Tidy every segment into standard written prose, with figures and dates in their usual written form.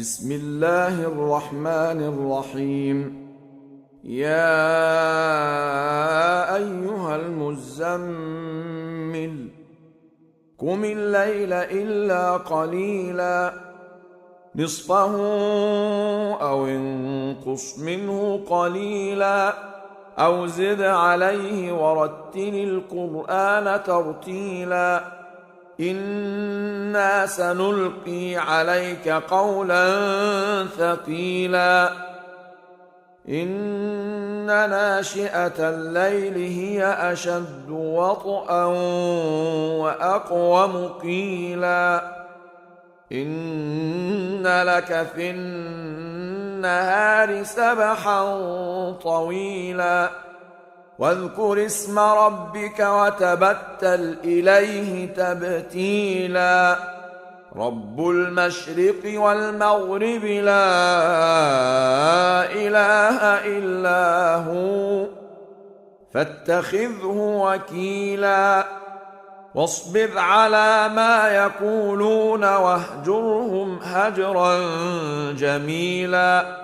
بسم الله الرحمن الرحيم. يا أيها المزمل قم الليل إلا قليلا نصفه أو انقص منه قليلا أو زد عليه ورتل القرآن ترتيلا إنا سنلقي عليك قولا ثقيلا إن ناشئة الليل هي أشد وطئا وأقوم قيلا إن لك في النهار سبحا طويلا واذكر اسم ربك وتبتل إليه تبتيلا رب المشرق والمغرب لا إله إلا هو فاتخذه وكيلا واصبر على ما يقولون واهجرهم هجرا جميلا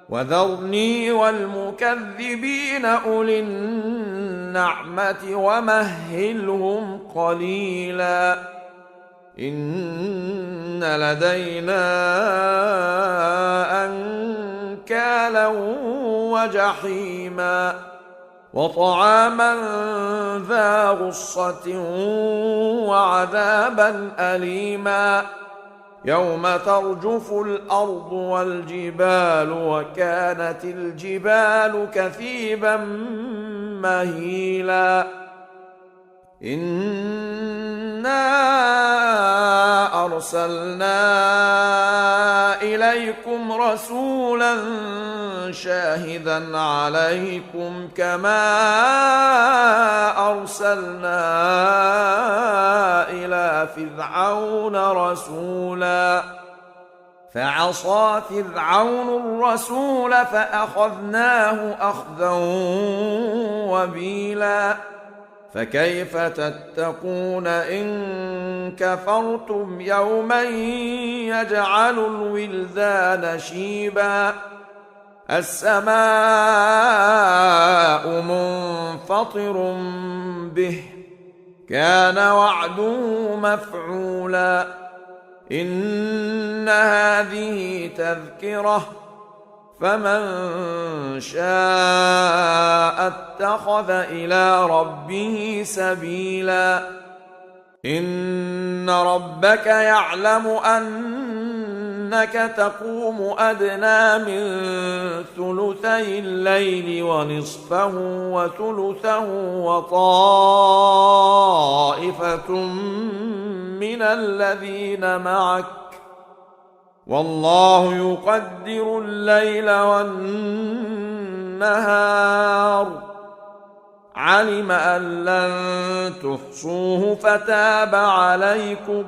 وذرني والمكذبين أولي النعمة ومهلهم قليلا إن لدينا أنكالا وجحيما وطعاما ذا غصة وعذابا أليما يوم ترجف الأرض والجبال وكانت الجبال كثيبا مهيلا إنا أرسلنا إليكم رسولا شاهدا عليكم كما أرسلنا إلى فرعون رسولا فعصى فرعون الرسول فأخذناه أخذا وبيلا فكيف تتقون إن كفرتم يوما يجعل الولدان شيبا السماء منفطر به كان وعده مفعولا إن هذه تذكرة فمن شاء اتخذ إلى ربه سبيلا إن ربك يعلم أنك تقوم أدنى من ثلثي الليل ونصفه وثلثه وطائفة من الذين معك والله يقدر الليل والنهار علم أن لن تحصوه فتاب عليكم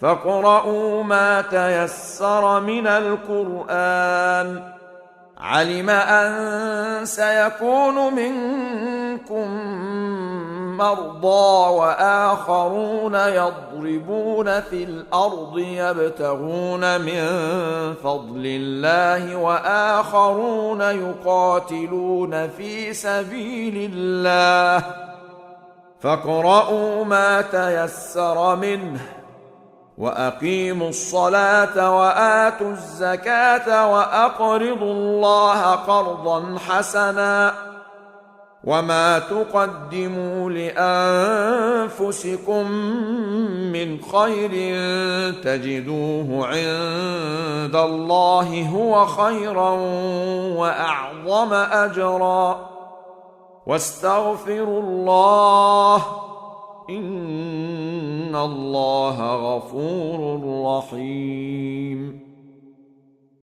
فاقرؤوا ما تيسر من القرآن علم أن سيكون منكم مرضى وآخرون يضربون في الأرض يبتغون من فضل الله وآخرون يقاتلون في سبيل الله فاقرؤوا ما تيسر منه وأقيموا الصلاة وآتوا الزكاة وأقرضوا الله قرضا حسنا وما تقدموا لأنفسكم من خير تجدوه عند الله هو خيرا وأعظم أجرا واستغفروا الله إن الله غفور رحيم.